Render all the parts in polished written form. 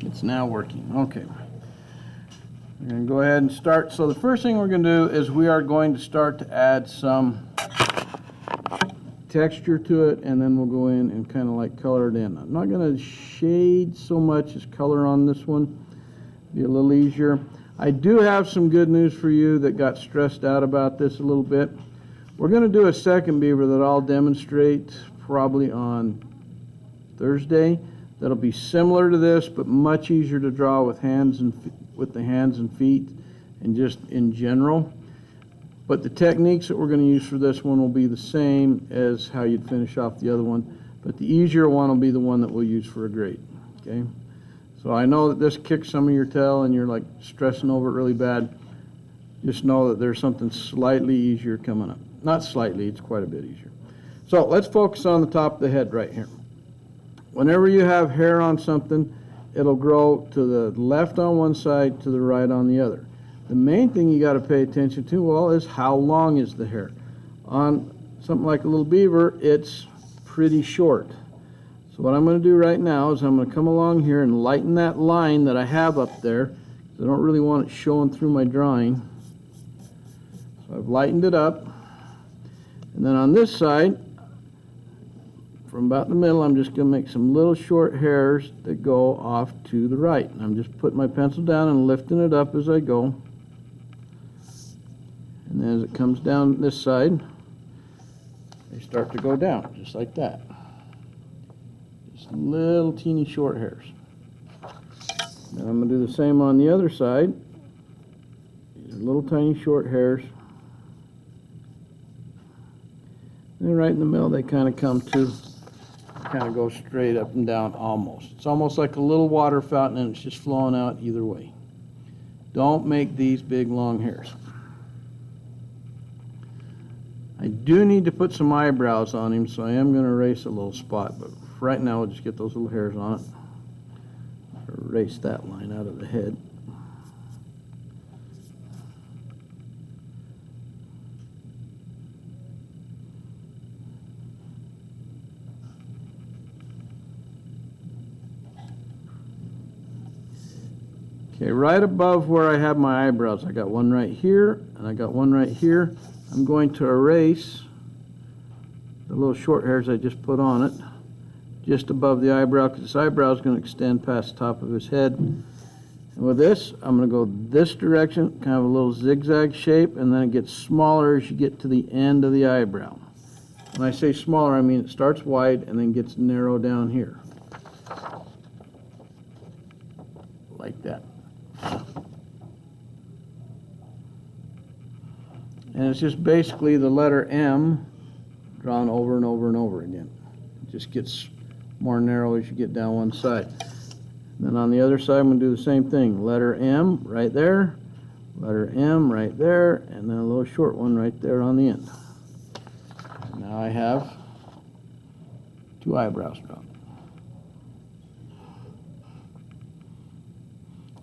It's now working. Okay. We're going to go ahead and start. So the first thing we're going to do is we are going to start to add some texture to it, and then we'll go in and kind of like color it in. I'm not going to shade so much as color on this one. Be a little easier. I do have some good news for you that got stressed out about this a little bit. We're going to do a second beaver that I'll demonstrate probably on Thursday. That'll be similar to this, but much easier to draw with hands and with the hands and feet, and just in general. But the techniques that we're going to use for this one will be the same as how you'd finish off the other one. But the easier one will be the one that we'll use for a grate. Okay. So I know that this kicks some of your tail and you're like stressing over it really bad. Just know that there's something slightly easier coming up. Not slightly, it's quite a bit easier. So let's focus on the top of the head right here. Whenever you have hair on something, it'll grow to the left on one side, to the right on the other. The main thing you got to pay attention to, well, is how long is the hair. On something like a little beaver, it's pretty short. So what I'm going to do right now is I'm going to come along here and lighten that line that I have up there. I don't really want it showing through my drawing. So I've lightened it up. And then on this side, from about the middle, I'm just going to make some little short hairs that go off to the right. And I'm just putting my pencil down and lifting it up as I go. And then as it comes down this side, they start to go down, just like that. Just little teeny short hairs. And I'm going to do the same on the other side. These little tiny short hairs. And right in the middle, they kind of come to, kind of go straight up and down almost. It's almost like a little water fountain, and it's just flowing out either way. Don't make these big long hairs. I do need to put some eyebrows on him, so I am going to erase a little spot, but right now we'll just get those little hairs on it. Erase that line out of the head. Okay, right above where I have my eyebrows, I got one right here, and I got one right here. I'm going to erase the little short hairs I just put on it, just above the eyebrow, because this eyebrow is going to extend past the top of his head. And with this, I'm going to go this direction, kind of a little zigzag shape, and then it gets smaller as you get to the end of the eyebrow. When I say smaller, I mean it starts wide and then gets narrow down here. Like that. And it's just basically the letter M drawn over and over and over again. It just gets more narrow as you get down one side. Then on the other side, I'm going to do the same thing. Letter M right there, letter M right there, and then a little short one right there on the end. And now I have two eyebrows drawn.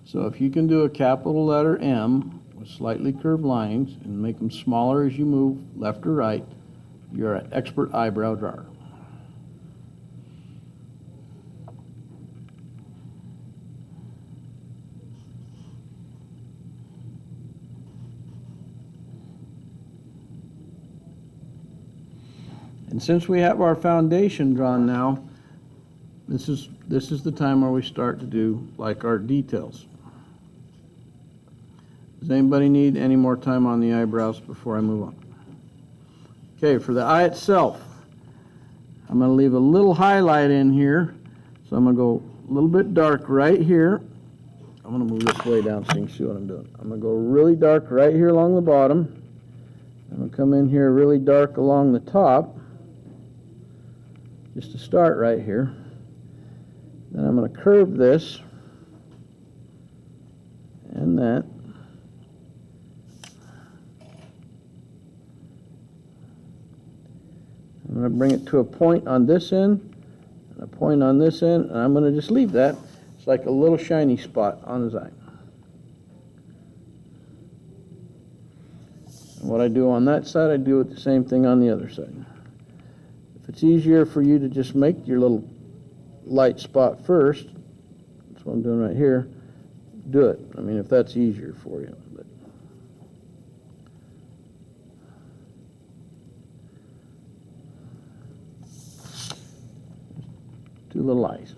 So if you can do a capital letter M with slightly curved lines and make them smaller as you move left or right, you're an expert eyebrow drawer. And since we have our foundation drawn now, this is the time where we start to do like our details. Does anybody need any more time on the eyebrows before I move on? Okay, for the eye itself, I'm going to leave a little highlight in here. So I'm going to go a little bit dark right here. I'm going to move this way down so you can see what I'm doing. I'm going to go really dark right here along the bottom. I'm going to come in here really dark along the top, just to start right here. Then I'm going to curve this and that. I'm going to bring it to a point on this end, and a point on this end, and I'm going to just leave that. It's like a little shiny spot on his eye. And what I do on that side, I do the same thing on the other side. If it's easier for you to just make your little light spot first, it's that's what I'm doing right here, do it. I mean, if that's easier for you. But two little eyes.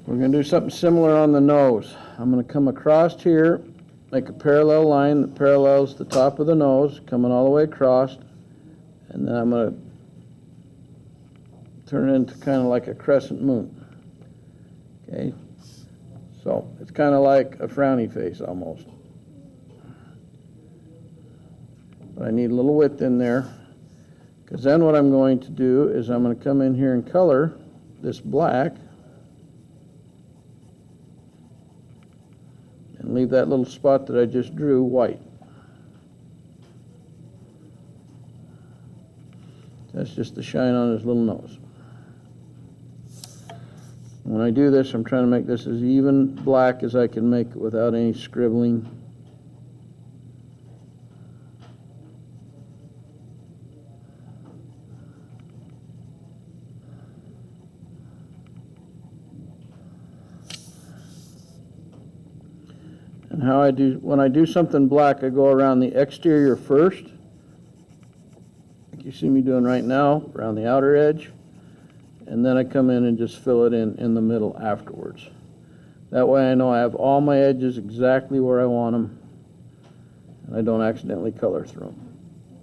We're going to do something similar on the nose. I'm going to come across here, make a parallel line that parallels the top of the nose, coming all the way across, and then I'm going to turn it into kind of like a crescent moon. Okay, so it's kind of like a frowny face almost. But I need a little width in there, because then what I'm going to do is I'm going to come in here and color this black and leave that little spot that I just drew white. That's just the shine on his little nose. When I do this, I'm trying to make this as even black as I can make it without any scribbling. And how I do, when I do something black, I go around the exterior first, like you see me doing right now, around the outer edge, and then I come in and just fill it in the middle afterwards. That way I know I have all my edges exactly where I want them, and I don't accidentally color through them.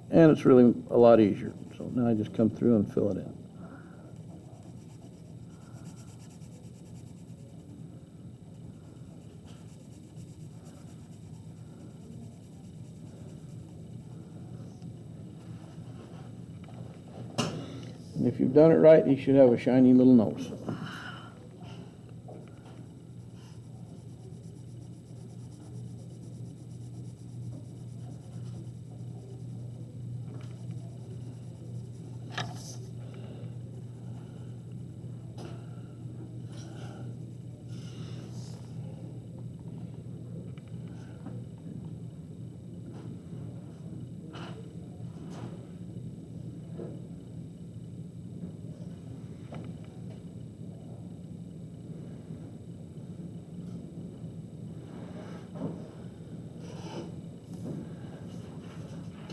And it's really a lot easier. So now I just come through and fill it in. And if you've done it right, you should have a shiny little nose.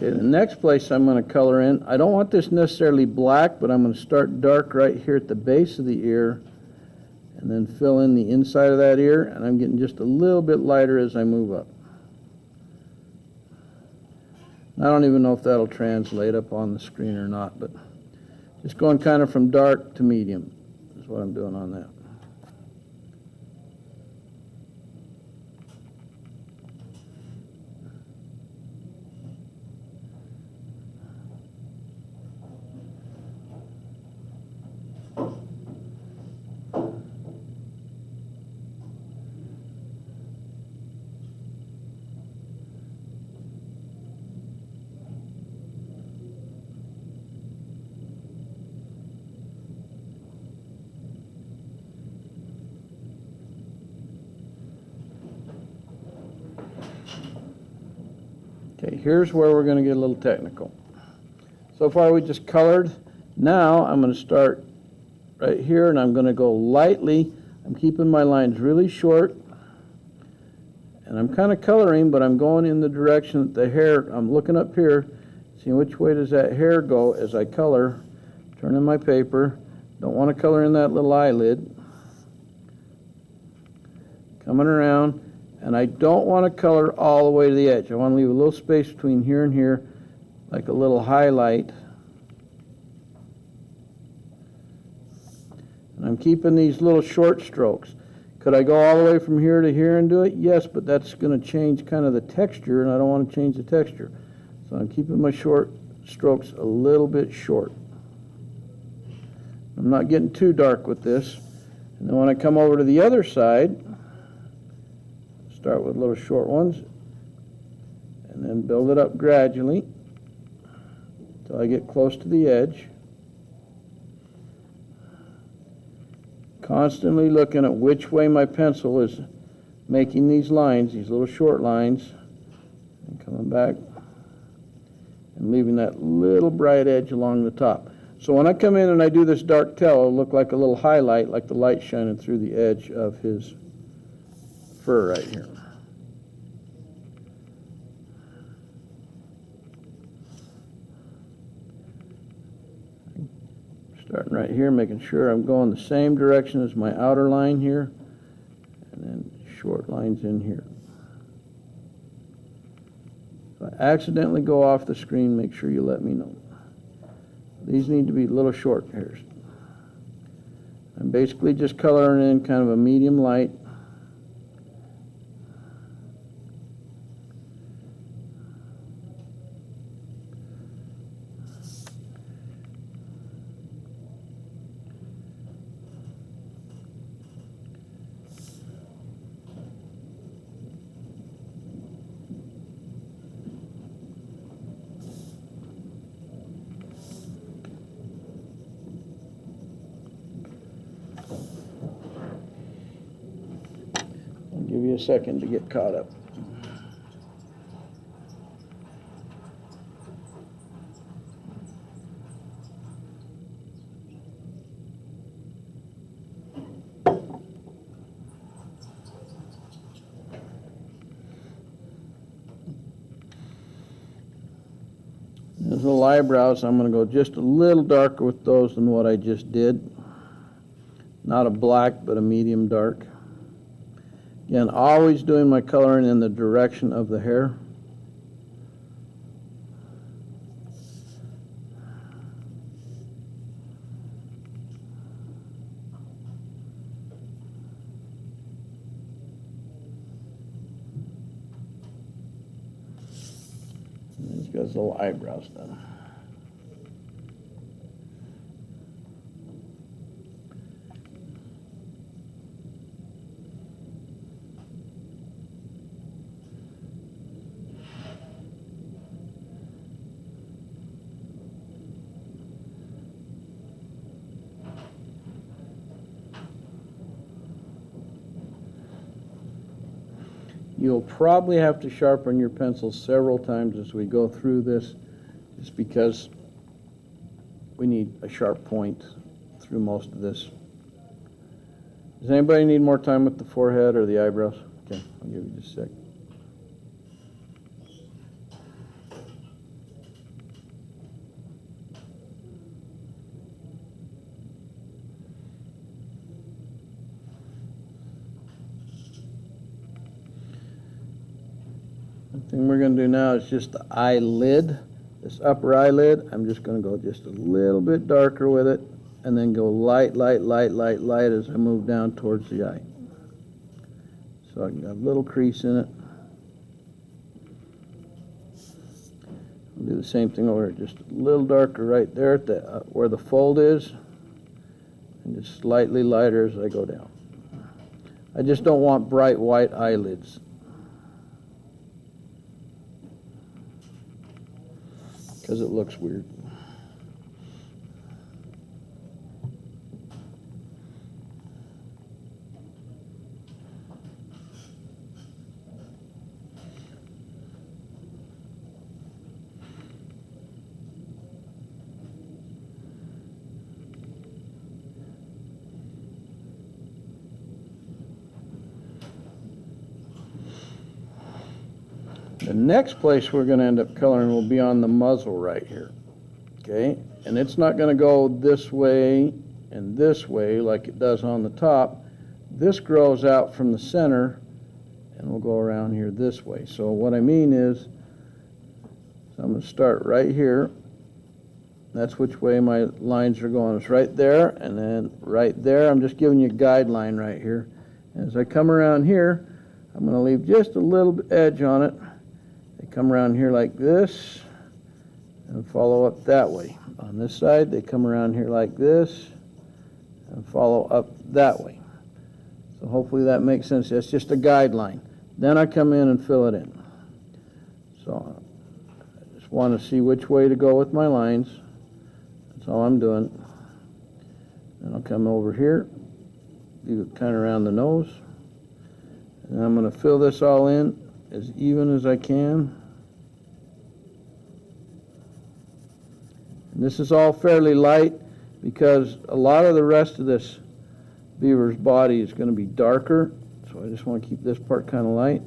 Okay, the next place I'm going to color in, I don't want this necessarily black, but I'm going to start dark right here at the base of the ear and then fill in the inside of that ear, and I'm getting just a little bit lighter as I move up. I don't even know if that'll translate up on the screen or not, but just going kind of from dark to medium is what I'm doing on that. Okay, here's where we're going to get a little technical. So far we just colored. Now I'm going to start right here and I'm going to go lightly. I'm keeping my lines really short and I'm kind of coloring, but I'm going in the direction that the hair, I'm looking up here, seeing which way does that hair go as I color, turning my paper. Don't want to color in that little eyelid. Coming around. And I don't want to color all the way to the edge. I want to leave a little space between here and here, like a little highlight. And I'm keeping these little short strokes. Could I go all the way from here to here and do it? Yes, but that's going to change kind of the texture, and I don't want to change the texture. So I'm keeping my short strokes a little bit short. I'm not getting too dark with this. And then when I come over to the other side, start with little short ones, and then build it up gradually until I get close to the edge. Constantly looking at which way my pencil is making these lines, these little short lines, and coming back and leaving that little bright edge along the top. So when I come in and I do this dark tail, it'll look like a little highlight, like the light shining through the edge of his fur right here. Starting right here, making sure I'm going the same direction as my outer line here, and then short lines in here. If I accidentally go off the screen, make sure you let me know. These need to be little short hairs. I'm basically just coloring in kind of a medium light. Give you a second to get caught up. Those little eyebrows, I'm going to go just a little darker with those than what I just did. Not a black, but a medium dark. Again, always doing my coloring in the direction of the hair. And he's got his little eyebrows done. You'll probably have to sharpen your pencil several times as we go through this, just because we need a sharp point through most of this. Does anybody need more time with the forehead or the eyebrows? Okay, I'll give you just a sec. The thing we're going to do now is just the eyelid, this upper eyelid. I'm just going to go just a little bit darker with it, and then go light, light, light, light, light as I move down towards the eye. So I can have a little crease in it. I'll do the same thing over here, just a little darker right there at the, where the fold is, and just slightly lighter as I go down. I just don't want bright white eyelids, because it looks weird. The next place we're going to end up coloring will be on the muzzle right here. Okay, and it's not going to go this way and this way like it does on the top. This grows out from the center and we'll go around here this way. So what I mean is, I'm going to start right here. That's which way my lines are going. It's right there and then right there. I'm just giving you a guideline right here. And as I come around here, I'm going to leave just a little edge on it. They come around here like this and follow up that way. On this side, they come around here like this and follow up that way. So hopefully that makes sense. That's just a guideline. Then I come in and fill it in. So I just want to see which way to go with my lines. That's all I'm doing. And I'll come over here, do it kind of around the nose. And I'm going to fill this all in as even as I can. And this is all fairly light because a lot of the rest of this beaver's body is going to be darker, so I just want to keep this part kind of light.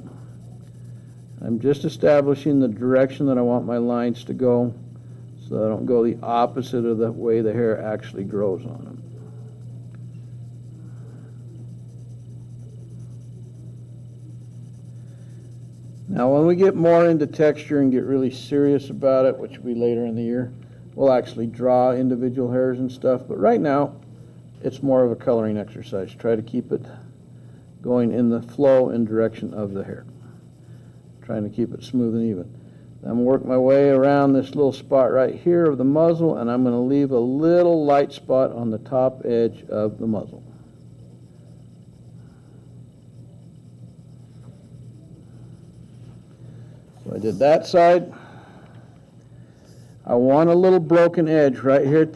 I'm just establishing the direction that I want my lines to go so that I don't go the opposite of the way the hair actually grows on them. Now when we get more into texture and get really serious about it, which will be later in the year, we'll actually draw individual hairs and stuff, but right now it's more of a coloring exercise. Try to keep it going in the flow and direction of the hair. Trying to keep it smooth and even. I'm going to work my way around this little spot right here of the muzzle, and I'm going to leave a little light spot on the top edge of the muzzle. So I did that side. I want a little broken edge right here at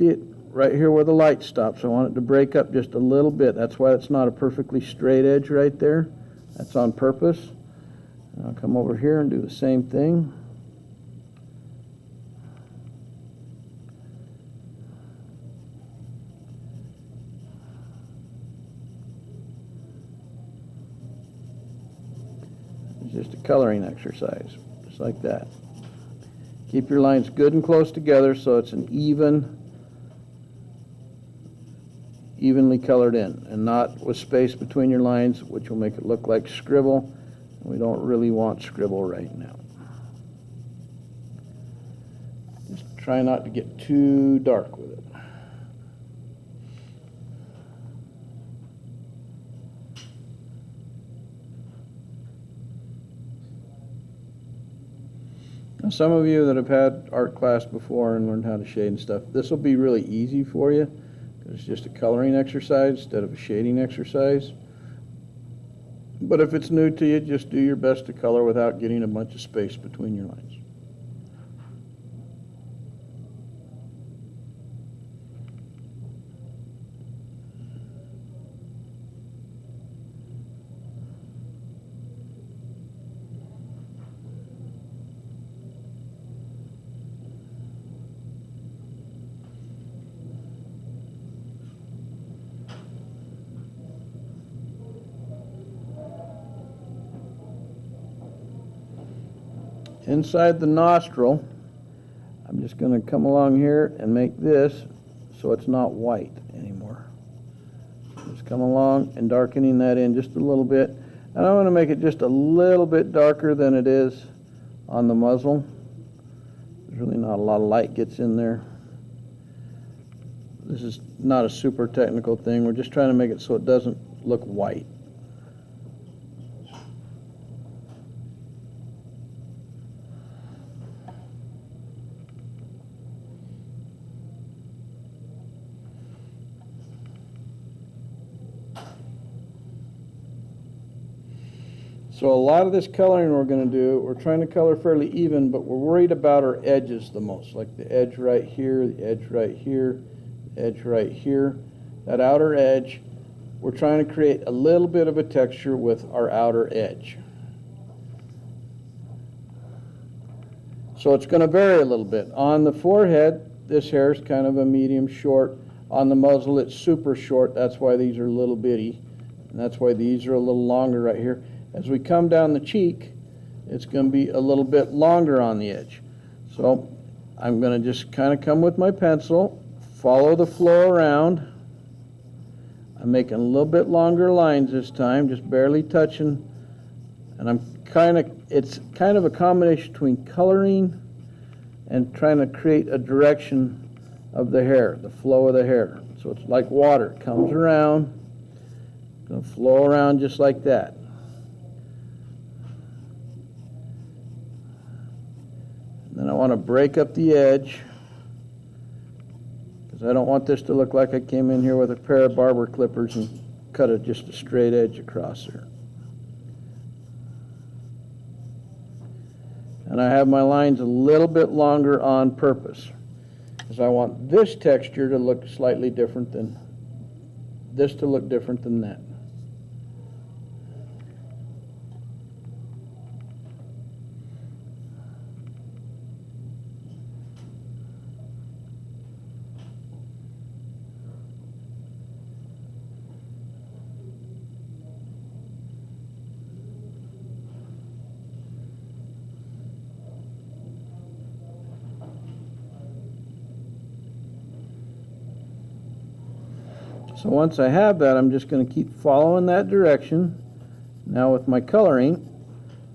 right here where the light stops. I want it to break up just a little bit. That's why it's not a perfectly straight edge right there. That's on purpose. And I'll come over here and do the same thing. It's just a coloring exercise, just like that. Keep your lines good and close together so it's an evenly colored in, and not with space between your lines, which will make it look like scribble. We don't really want scribble right now. Just try not to get too dark with it. Now, some of you that have had art class before and learned how to shade and stuff, this will be really easy for you. It's just a coloring exercise instead of a shading exercise. But if it's new to you, just do your best to color without getting a bunch of space between your lines. Inside the nostril, I'm just going to come along here and make this so it's not white anymore. Just come along and darkening that in just a little bit. And I'm going to make it just a little bit darker than it is on the muzzle. There's really not a lot of light gets in there. This is not a super technical thing. We're just trying to make it so it doesn't look white. So a lot of this coloring we're going to do, we're trying to color fairly even, but we're worried about our edges the most, like the edge right here, the edge right here, the edge right here. That outer edge, we're trying to create a little bit of a texture with our outer edge. So it's going to vary a little bit. On the forehead, this hair is kind of a medium short. On the muzzle, it's super short. That's why these are little bitty, and that's why these are a little longer right here. As we come down the cheek, it's going to be a little bit longer on the edge. So I'm going to just kind of come with my pencil, follow the flow around. I'm making a little bit longer lines this time, just barely touching. And it's kind of a combination between coloring and trying to create a direction of the hair, the flow of the hair. So it's like water. It comes around, going to flow around just like that. Then I want to break up the edge because I don't want this to look like I came in here with a pair of barber clippers and cut just a straight edge across there. And I have my lines a little bit longer on purpose, because I want this texture to look slightly different than this, to look different than that. So once I have that, I'm just going to keep following that direction. Now with my coloring,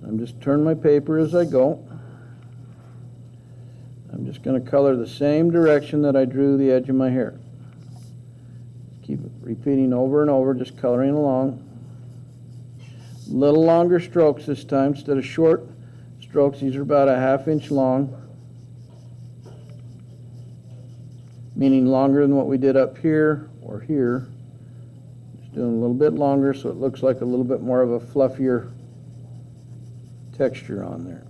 I'm just turn my paper as I go. I'm just going to color the same direction that I drew the edge of my hair. Keep repeating over and over, just coloring along. Little longer strokes this time instead of short strokes. These are about a 1/2 inch long, meaning longer than what we did up here or here. Just doing a little bit longer so it looks like a little bit more of a fluffier texture on there.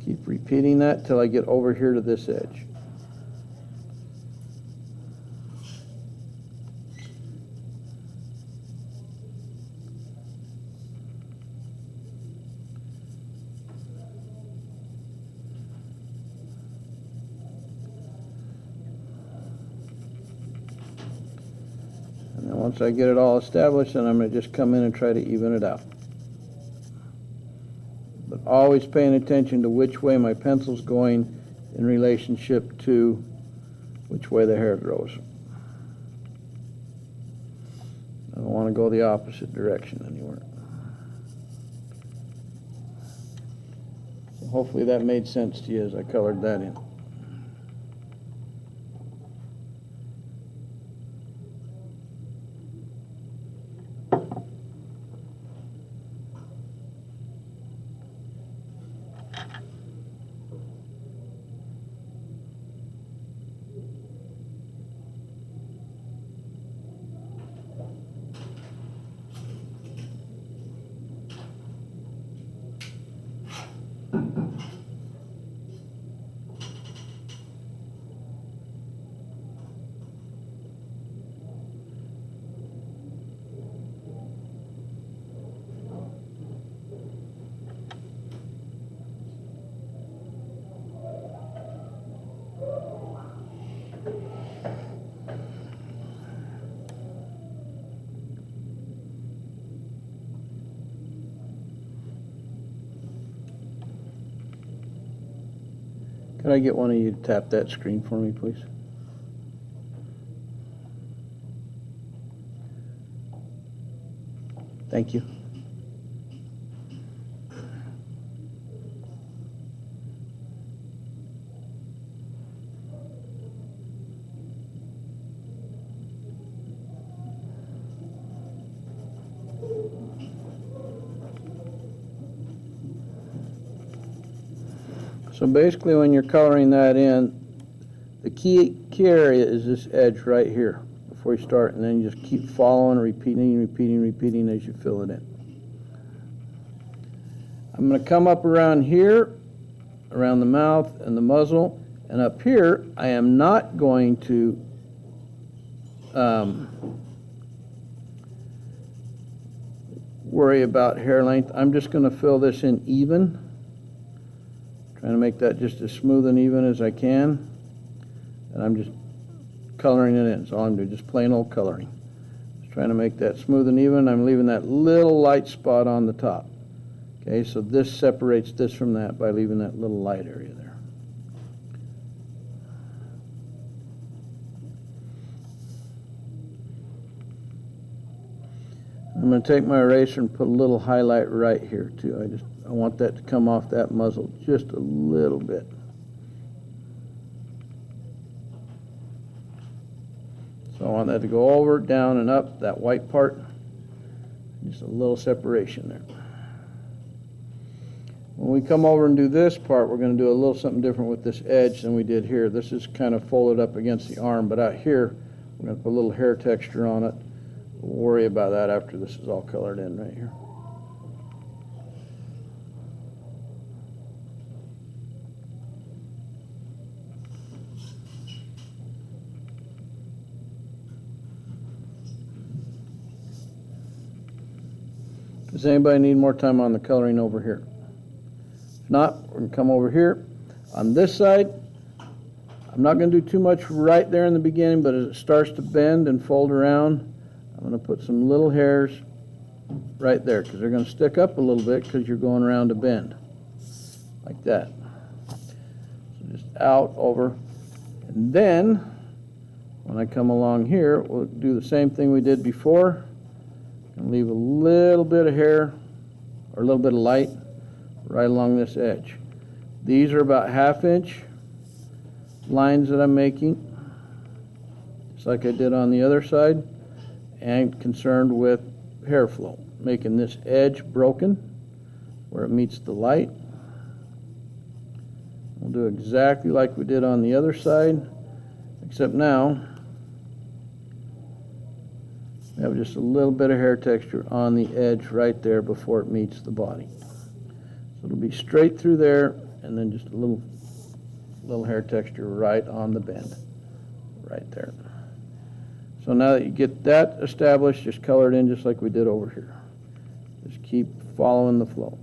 Keep repeating that till I get over here to this edge. And then once I get it all established, then I'm going to just come in and try to even it out. But always paying attention to which way my pencil's going in relationship to which way the hair grows. I don't want to go the opposite direction anywhere. So hopefully that made sense to you as I colored that in. Could I get one of you to tap that screen for me, please? Thank you. So basically when you're coloring that in, the key area is this edge right here before you start, and then you just keep following, repeating as you fill it in. I'm going to come up around here, around the mouth and the muzzle, and up here I am not going to worry about hair length. I'm just going to fill this in even. Trying to make that just as smooth and even as I can, and I'm just coloring it in. So I'm doing just plain old coloring. Just trying to make that smooth and even. I'm leaving that little light spot on the top. Okay, so this separates this from that by leaving that little light area there. I'm going to take my eraser and put a little highlight right here too. I want that to come off that muzzle just a little bit. So I want that to go over, down, and up, that white part. Just a little separation there. When we come over and do this part, we're going to do a little something different with this edge than we did here. This is kind of folded up against the arm, but out here, we're going to put a little hair texture on it. We'll worry about that after this is all colored in right here. Does anybody need more time on the coloring over here? If not, we're going to come over here. On this side, I'm not going to do too much right there in the beginning, but as it starts to bend and fold around, I'm going to put some little hairs right there because they're going to stick up a little bit because you're going around a bend. Like that. So just out, over. And then, when I come along here, we'll do the same thing we did before. And leave a little bit of hair or a little bit of light right along this edge. These are about 1/2 inch lines that I'm making, just like I did on the other side, and concerned with hair flow, making this edge broken where it meets the light. We'll do exactly like we did on the other side, except now we have just a little bit of hair texture on the edge right there before it meets the body. So it'll be straight through there, and then just a little hair texture right on the bend, right there. So now that you get that established, just color it in just like we did over here. Just keep following the flow.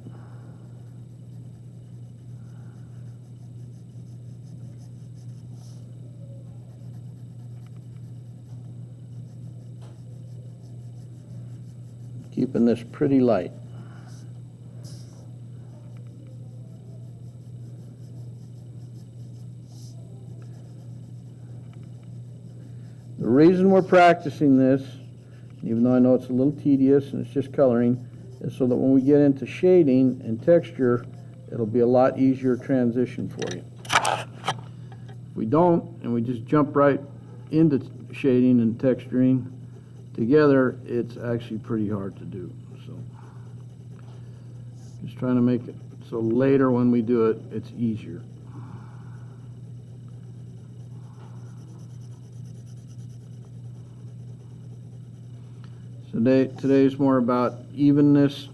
Keeping this pretty light. The reason we're practicing this, even though I know it's a little tedious and it's just coloring, is so that when we get into shading and texture, it'll be a lot easier transition for you. If we don't, and we just jump right into shading and texturing together, it's actually pretty hard to do. So just trying to make it so later when we do it, it's easier. Today's more about evenness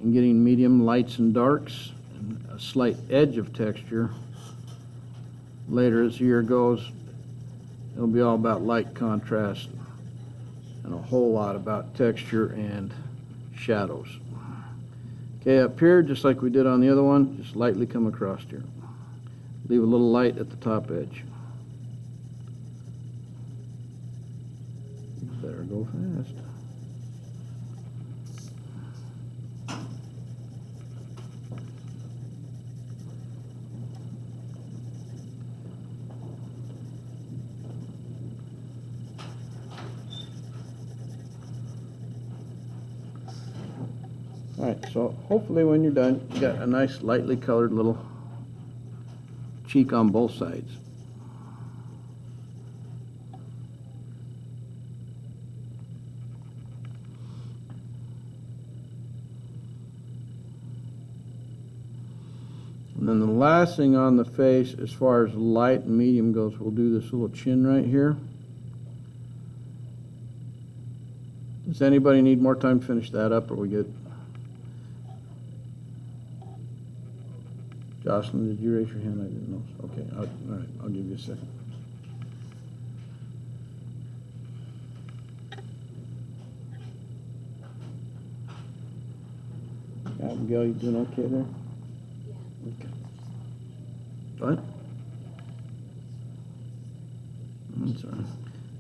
and getting medium lights and darks and a slight edge of texture. Later as the year goes, it'll be all about light contrast and a whole lot about texture and shadows. Okay, up here, just like we did on the other one, just lightly come across here. Leave a little light at the top edge. You better go fast. All right, so hopefully when you're done, you got a nice lightly colored little cheek on both sides. And then the last thing on the face, as far as light and medium goes, we'll do this little chin right here. Does anybody need more time to finish that up, or we good? Jocelyn, did you raise your hand? I didn't know. Okay, all right, I'll give you a second. Abigail, you doing okay there? Yeah. Okay. What? I'm sorry.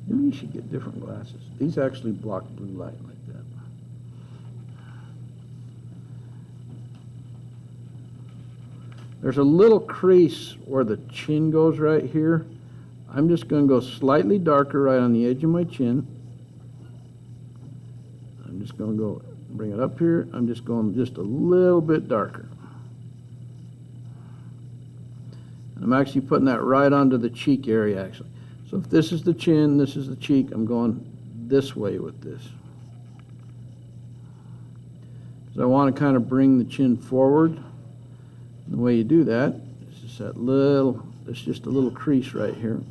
Maybe you should get different glasses. These actually block blue light like that. There's a little crease where the chin goes right here. I'm just going to go slightly darker right on the edge of my chin. I'm just going to go bring it up here. I'm just going just a little bit darker. And I'm actually putting that right onto the cheek area actually. So if this is the chin, this is the cheek, I'm going this way with this. Because I want to kind of bring the chin forward The way you do that is just that little, it's just a little crease right here.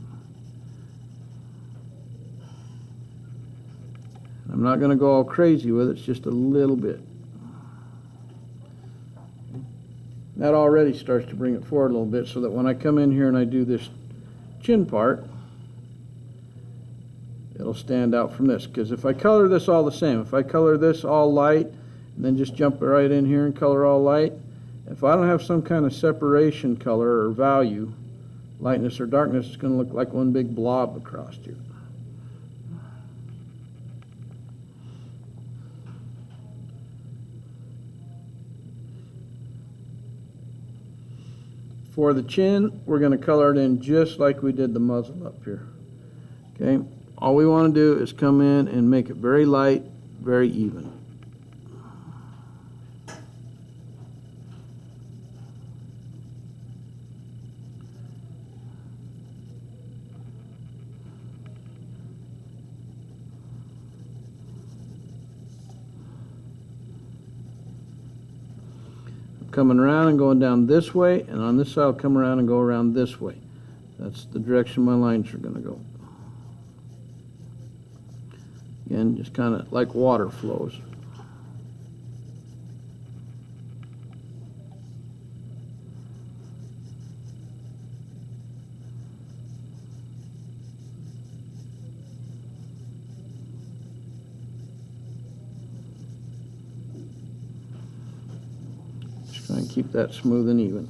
I'm not going to go all crazy with it, it's just a little bit. That already starts to bring it forward a little bit so that when I come in here and I do this chin part, it'll stand out from this. Because if I color this all the same, if I color this all light and then just jump right in here and color all light, if I don't have some kind of separation color or value, lightness or darkness, it's going to look like one big blob across here. For the chin, we're going to color it in just like we did the muzzle up here. Okay, all we want to do is come in and make it very light, very even. Coming around and going down this way, and on this side I'll come around and go around this way. That's the direction my lines are going to go. Again, just kind of like water flows. Try and keep that smooth and even.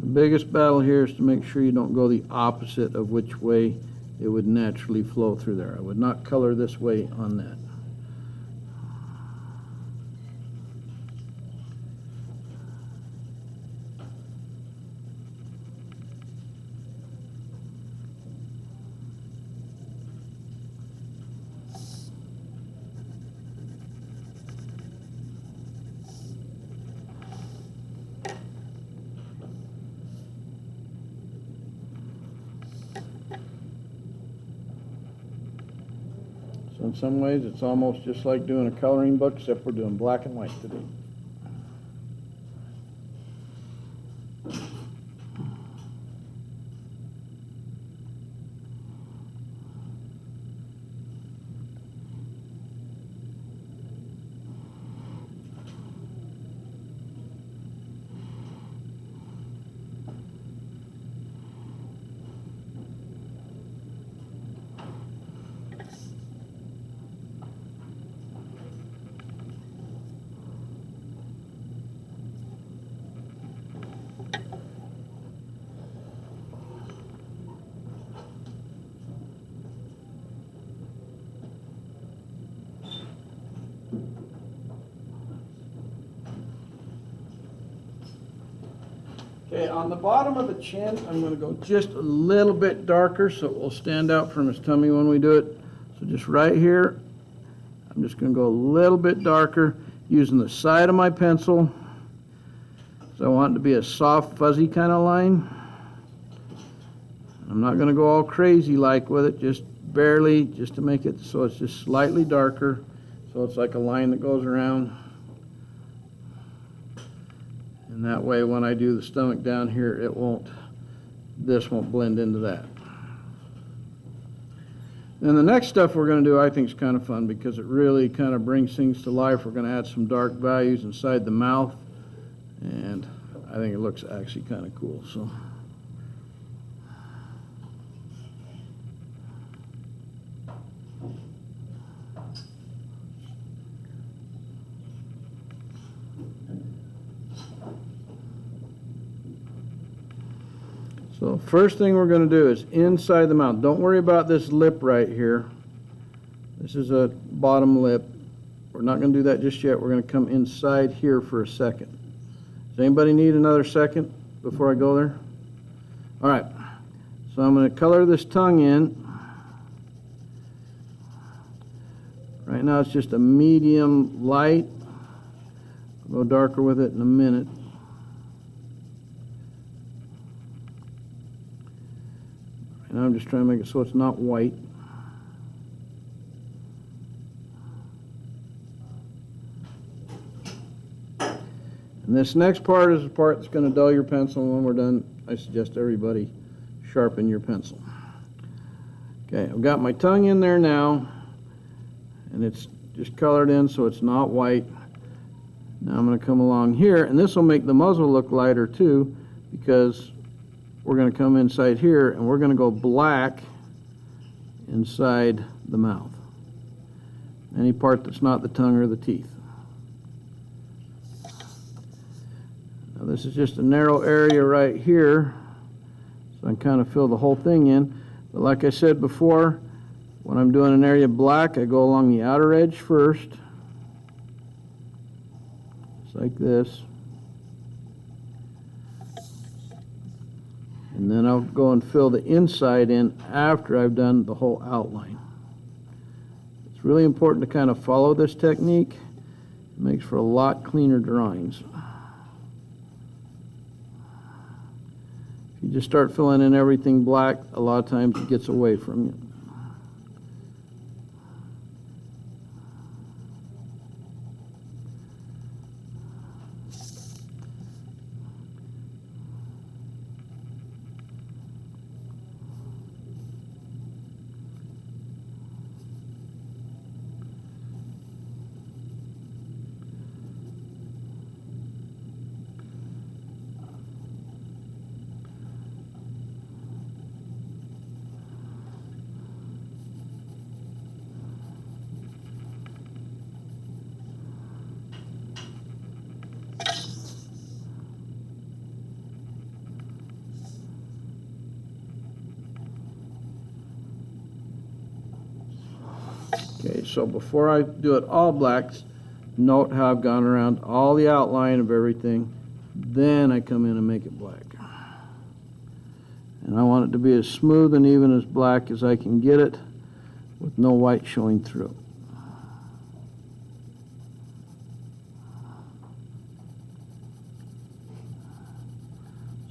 The biggest battle here is to make sure you don't go the opposite of which way it would naturally flow through there. I would not color this way on that. So in some ways it's almost just like doing a coloring book, except we're doing black and white today. Okay, on the bottom of the chin, I'm going to go just a little bit darker so it will stand out from his tummy when we do it. So just right here, I'm just going to go a little bit darker using the side of my pencil. So I want it to be a soft, fuzzy kind of line. I'm not going to go all crazy like with it, just barely, just to make it so it's just slightly darker. So it's like a line that goes around. And that way when I do the stomach down here, this won't blend into that. Then the next stuff we're going to do I think is kind of fun because it really kind of brings things to life. We're going to add some dark values inside the mouth, and I think it looks actually kind of cool. So. So first thing we're going to do is inside the mouth. Don't worry about this lip right here. This is a bottom lip. We're not going to do that just yet. We're going to come inside here for a second. Does anybody need another second? before I go there? All right, so I'm going to color this tongue in. Right now it's just a medium light. I'll go darker with it in a minute. And I'm just trying to make it so it's not white. And this next part is the part that's going to dull your pencil. And when we're done, I suggest everybody sharpen your pencil. Okay, I've got my tongue in there now, and it's just colored in so it's not white. Now I'm going to come along here, and this will make the muzzle look lighter too, because we're going to come inside here and we're going to go black inside the mouth. Any part that's not the tongue or the teeth. Now this is just a narrow area right here, so I can kind of fill the whole thing in. But like I said before, when I'm doing an area black, I go along the outer edge first, just like this. And then I'll go and fill the inside in after I've done the whole outline. It's really important to kind of follow this technique. It makes for a lot cleaner drawings. If you just start filling in everything black, a lot of times it gets away from you. Okay, so before I do it all black, note how I've gone around all the outline of everything. Then I come in and make it black. And I want it to be as smooth and even as black as I can get it with no white showing through.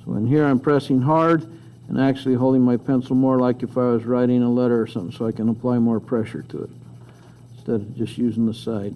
So in here I'm pressing hard and actually holding my pencil more like if I was writing a letter or something, so I can apply more pressure to it instead of just using the side.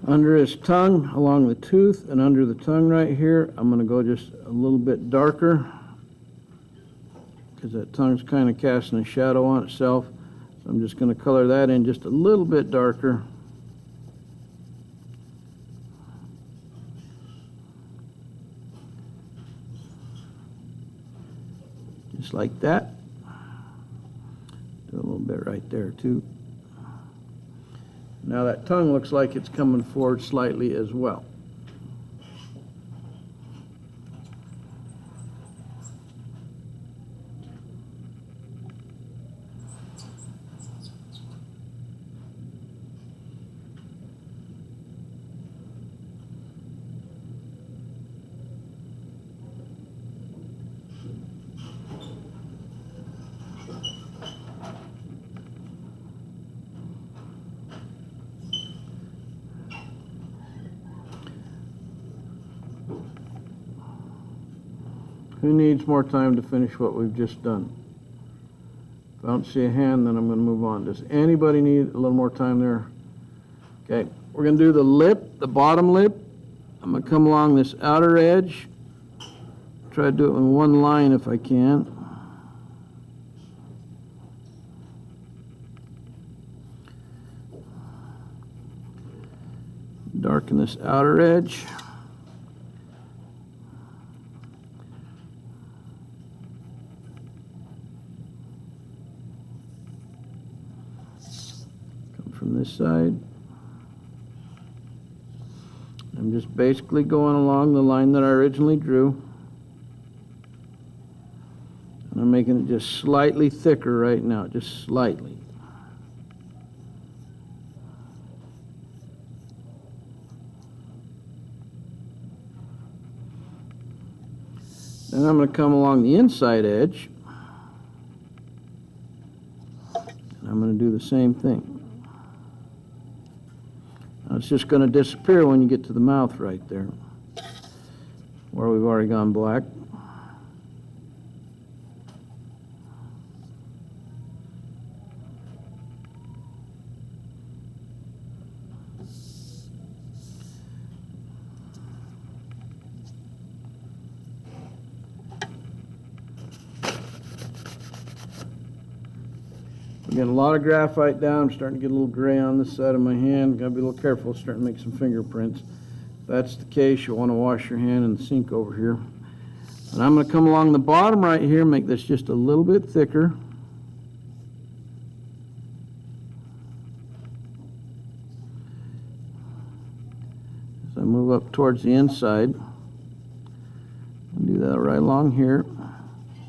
Under his tongue, along the tooth, and under the tongue right here, I'm going to go just a little bit darker because that tongue's kind of casting a shadow on itself. So I'm just going to color that in just a little bit darker. Just like that. Do a little bit right there too. Now that tongue looks like it's coming forward slightly as well. Who needs more time to finish what we've just done? If I don't see a hand, then I'm going to move on. Does anybody need a little more time there? Okay, we're going to do the lip, the bottom lip. I'm going to come along this outer edge. Try to do it in one line if I can. Darken this outer edge. Come from this side. I'm just basically going along the line that I originally drew. And I'm making it just slightly thicker right now, just slightly. Then I'm going to come along the inside edge, and I'm going to do the same thing. Now it's just going to disappear when you get to the mouth right there, where we've already gone black. I'm getting a lot of graphite down. I'm starting to get a little gray on this side of my hand. Gotta be a little careful, starting to make some fingerprints. If that's the case, you'll want to wash your hand in the sink over here. And I'm going to come along the bottom right here, make this just a little bit thicker. As I move up towards the inside, and do that right along here,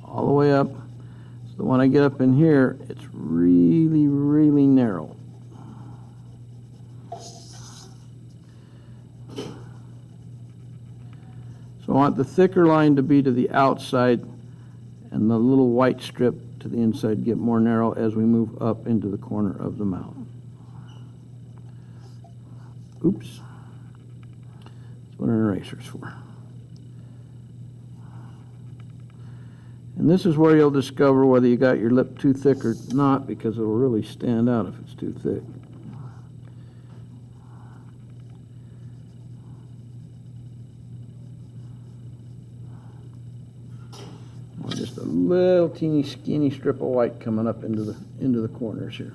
all the way up. So when I get up in here, it's really, really narrow. So I want the thicker line to be to the outside and the little white strip to the inside get more narrow as we move up into the corner of the mouth. Oops. That's what an eraser's for. And this is where you'll discover whether you got your lip too thick or not, because it'll really stand out if it's too thick. Or just a little teeny skinny strip of white coming up into the corners here.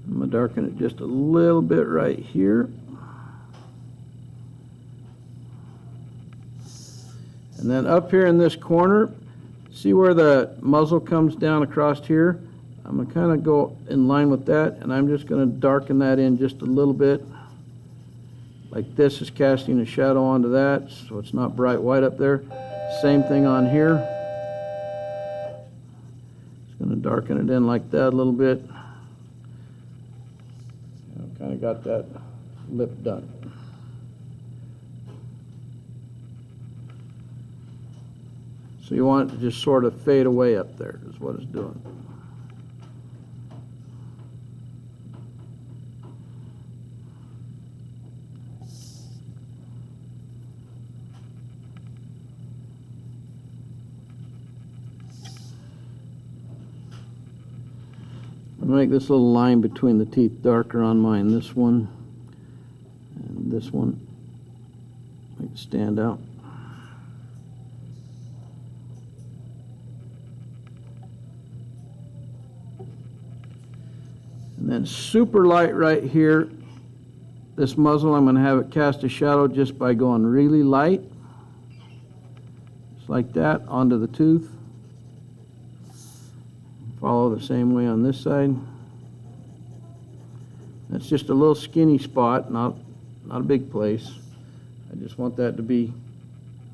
I'm going to darken it just a little bit right here. And then up here in this corner, see where the muzzle comes down across here? I'm going to kind of go in line with that, and I'm just going to darken that in just a little bit. Like this is casting a shadow onto that, so it's not bright white up there. Same thing on here. Just going to darken it in like that a little bit. I've kind of got that lip done. So you want it to just sort of fade away up there is what it's doing. I'll make this little line between the teeth darker on mine. This one and this one. Make it stand out. And then super light right here, this muzzle, I'm going to have it cast a shadow just by going really light, just like that, onto the tooth. Follow the same way on this side. That's just a little skinny spot, not a big place. I just want that to be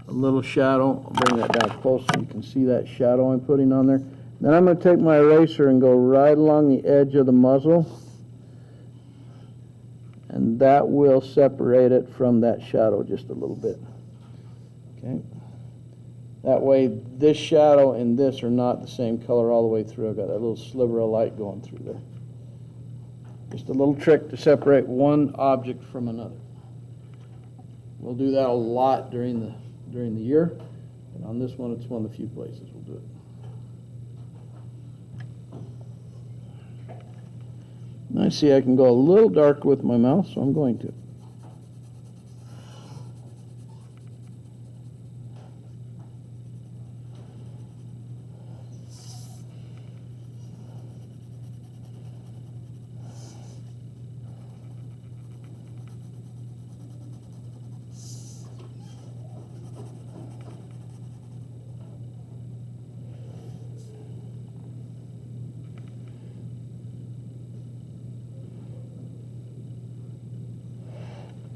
a little shadow. I'll bring that down close so you can see that shadow I'm putting on there. Then I'm going to take my eraser and go right along the edge of the muzzle, and that will separate it from that shadow just a little bit. Okay. That way this shadow and this are not the same color all the way through. I've got that little sliver of light going through there. Just a little trick to separate one object from another. We'll do that a lot during the year, and on this one, it's one of the few places we'll do it. And I see I can go a little dark with my mouth, so I'm going to.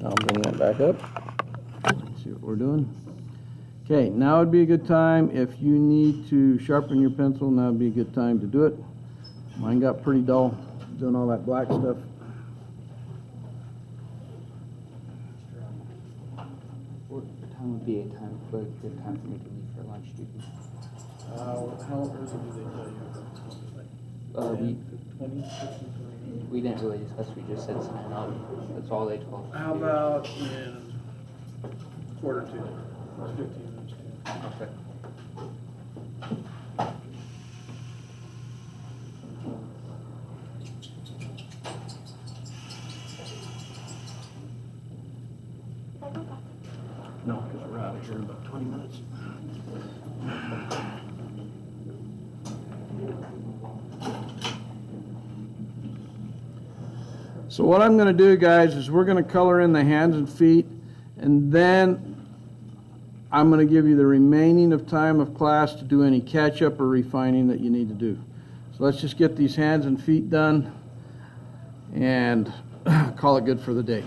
I'll bring that back up. See what we're doing. Okay, now would be a good time if you need to sharpen your pencil. Now would be a good time to do it. Mine got pretty dull doing all that black stuff. What time would be a good time for me to leave for lunch, do you think? How early do they tell you? 20? We didn't really discuss, we just said sign up. That's all they told us. How about in quarter to? 15 minutes to. Okay. No, because we're out of here in about 20 minutes. So what I'm going to do, guys, is we're going to color in the hands and feet, and then I'm going to give you the remaining of time of class to do any catch-up or refining that you need to do. So let's just get these hands and feet done and call it good for the day.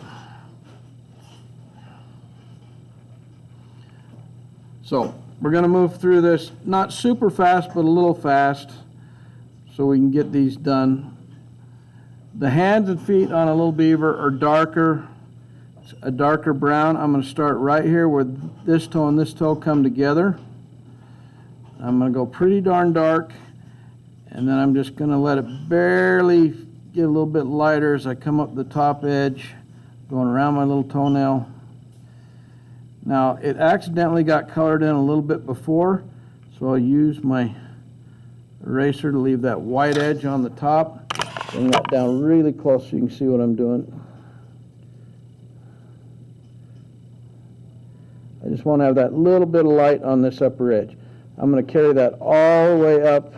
So we're going to move through this, not super fast, but a little fast, so we can get these done. The hands and feet on a little beaver are darker, a darker brown. I'm going to start right here where this toe and this toe come together. I'm going to go pretty darn dark, and then I'm just going to let it barely get a little bit lighter as I come up the top edge, going around my little toenail. Now, it accidentally got colored in a little bit before, so I'll use my eraser to leave that white edge on the top. Bring that down really close so you can see what I'm doing. I just want to have that little bit of light on this upper edge. I'm going to carry that all the way up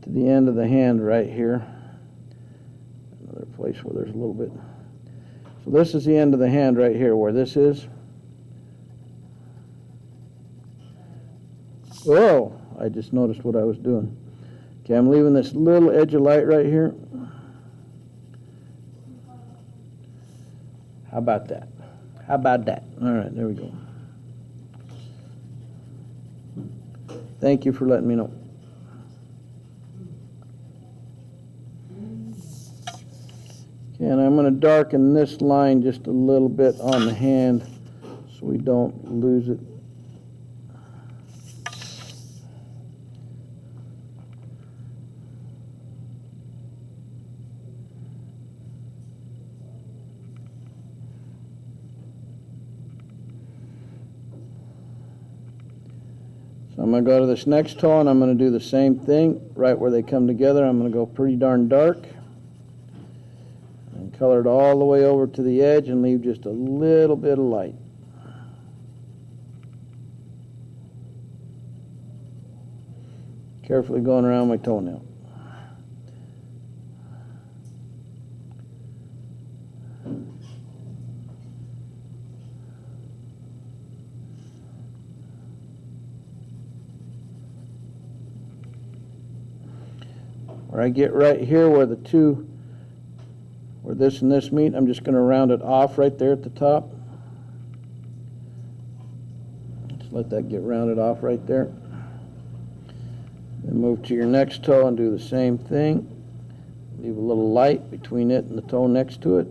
to the end of the hand right here. Another place where there's a little bit. So this is the end of the hand right here where this is. Whoa, I just noticed what I was doing. Okay, I'm leaving this little edge of light right here. How about that? How about that? All right, there we go. Thank you for letting me know. Okay, and I'm going to darken this line just a little bit on the hand so we don't lose it. So I'm going to go to this next toe and I'm going to do the same thing right where they come together. I'm going to go pretty darn dark and color it all the way over to the edge and leave just a little bit of light. Carefully going around my toenail. Where I get right here where the two, where this and this meet, I'm just going to round it off right there at the top. Just let that get rounded off right there. Then move to your next toe and do the same thing. Leave a little light between it and the toe next to it.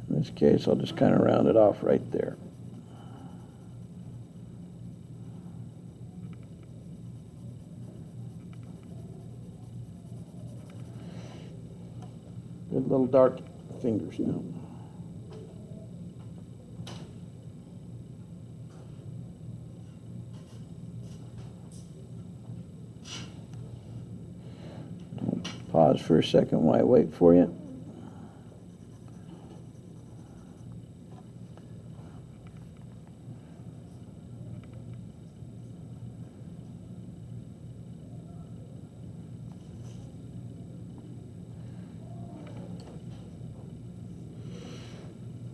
In this case, I'll just kind of round it off right there. Good little dark fingers now. Pause for a second while I wait for you.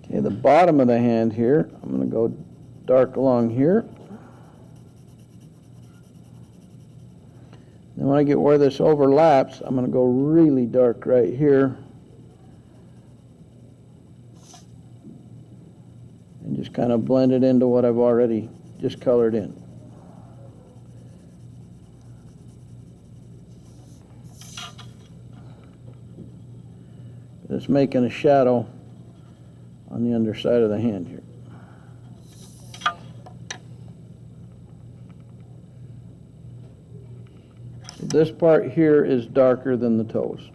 Okay, the bottom of the hand here, I'm going to go dark along here. Then when I get where this overlaps, I'm going to go really dark right here. And just kind of blend it into what I've already just colored in. It's making a shadow on the underside of the hand here. This part here is darker than the toes.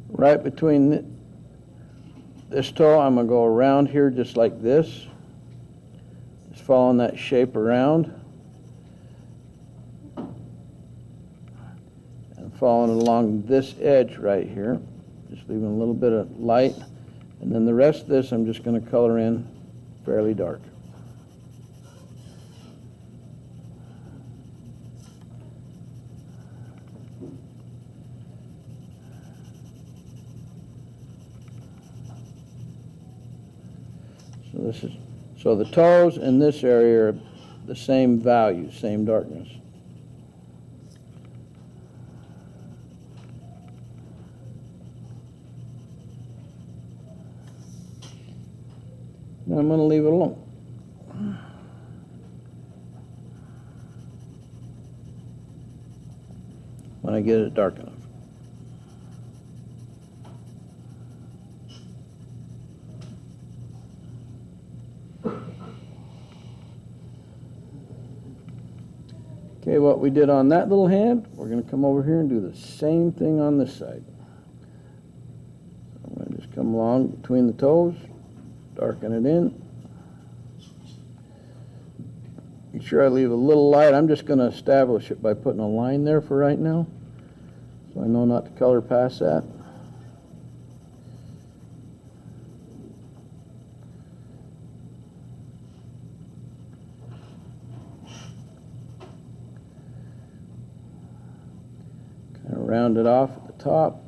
Right between this toe, I'm going to go around here just like this. Just following that shape around. Following along this edge right here, just leaving a little bit of light, and then the rest of this I'm just going to color in fairly dark. So the toes in this area are the same value, same darkness. And I'm going to leave it alone. When I get it dark enough. Okay, what we did on that little hand, we're going to come over here and do the same thing on this side. I'm going to just come along between the toes. Darken it in. Make sure I leave a little light. I'm just going to establish it by putting a line there for right now, so I know not to color past that. Kind of round it off at the top.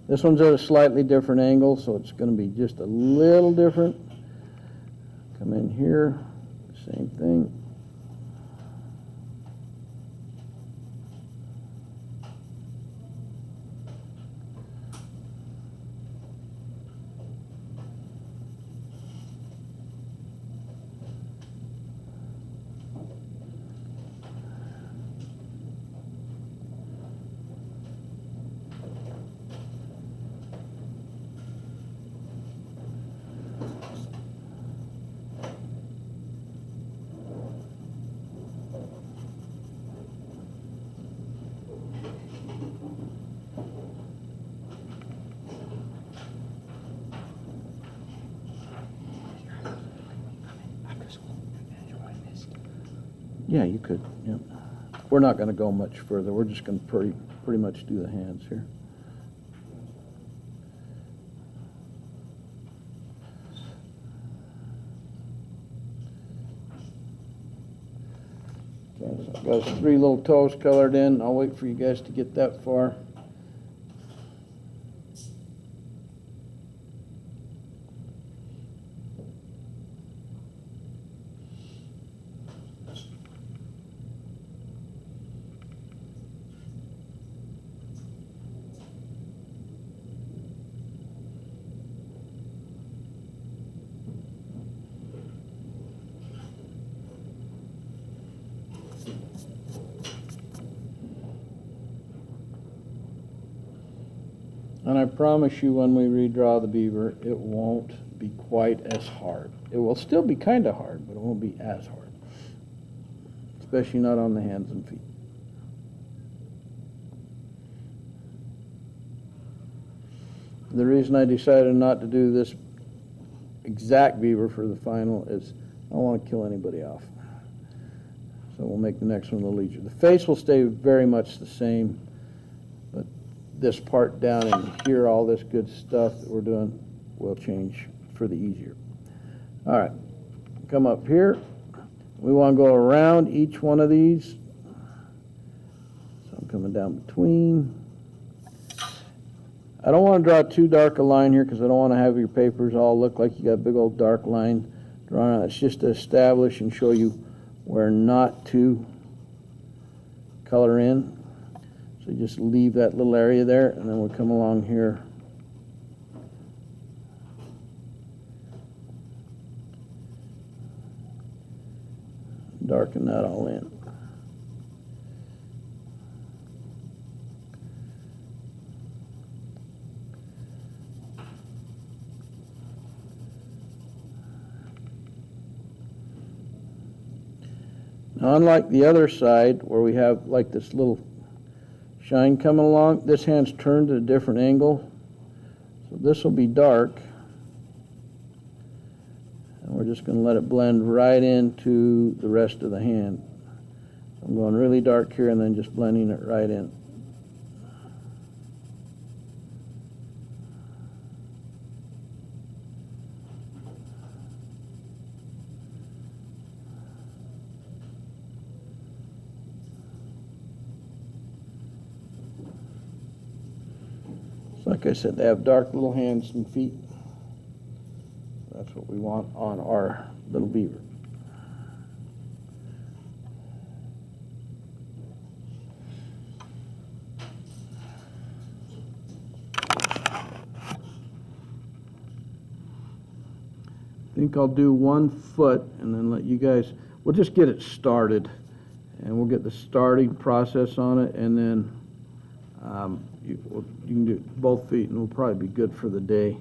This one's at a slightly different angle, so it's going to be just a little different. Come in here, same thing. Yeah, you could. Yeah. We're not going to go much further. We're just going to pretty much do the hands here. Okay, so I've got 3 little toes colored in. I'll wait for you guys to get that far. And I promise you, when we redraw the beaver, it won't be quite as hard. It will still be kind of hard, but it won't be as hard. Especially not on the hands and feet. The reason I decided not to do this exact beaver for the final is I don't want to kill anybody off. So we'll make the next one a little easier. The face will stay very much the same, but this part down in here, all this good stuff that we're doing, will change for the easier. All right, come up here. We want to go around each one of these. So I'm coming down between. I don't want to draw too dark a line here because I don't want to have your papers all look like you got a big old dark line drawn out. It's just to establish and show you where not to color in. So just leave that little area there, and then we'll come along here. Darken that all in. Now, unlike the other side where we have like this little shine coming along, this hand's turned at a different angle. So this will be dark. And we're just going to let it blend right into the rest of the hand. So I'm going really dark here and then just blending it right in. Like I said, they have dark little hands and feet. That's what we want on our little beaver. I think I'll do 1 foot and then let you guys, we'll just get it started and we'll get the starting process on it, and then you can do both feet and it'll probably be good for the day.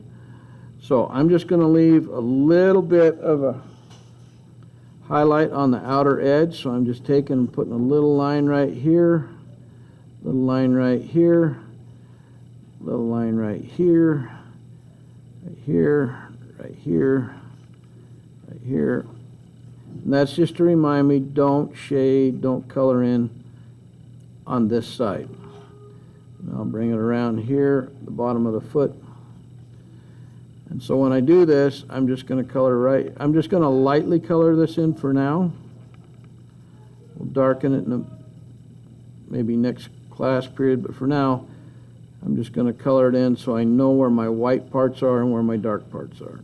So I'm just going to leave a little bit of a highlight on the outer edge. So I'm just taking and putting a little line right here, little line right here, little line right here, right here, right here, right here. And that's just to remind me, don't shade, don't color in on this side. I'll bring it around here, the bottom of the foot. And so when I do this, I'm just going to color right. I'm just going to lightly color this in for now. We'll darken it in the maybe next class period, but for now, I'm just going to color it in so I know where my white parts are and where my dark parts are.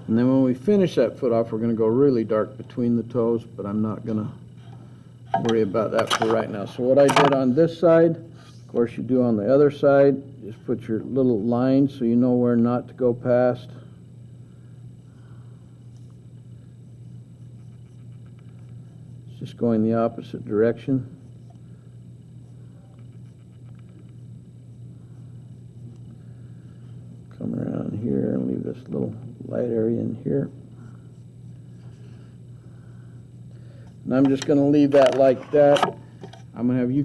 And then when we finish that foot off, we're going to go really dark between the toes, but I'm not going to worry about that for right now. So what I did on this side, of course you do on the other side, just put your little lines so you know where not to go past. It's just going the opposite direction. Come around here and leave this little light area in here. And I'm just going to leave that like that. I'm going to have you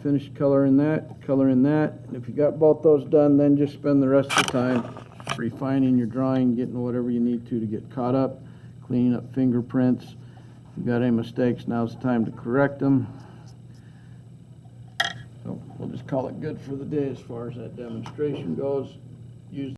finish coloring that. And if you got both those done, then just spend the rest of the time refining your drawing, getting whatever you need to get caught up, cleaning up fingerprints. If you've got any mistakes, now's the time to correct them. So we'll just call it good for the day as far as that demonstration goes. use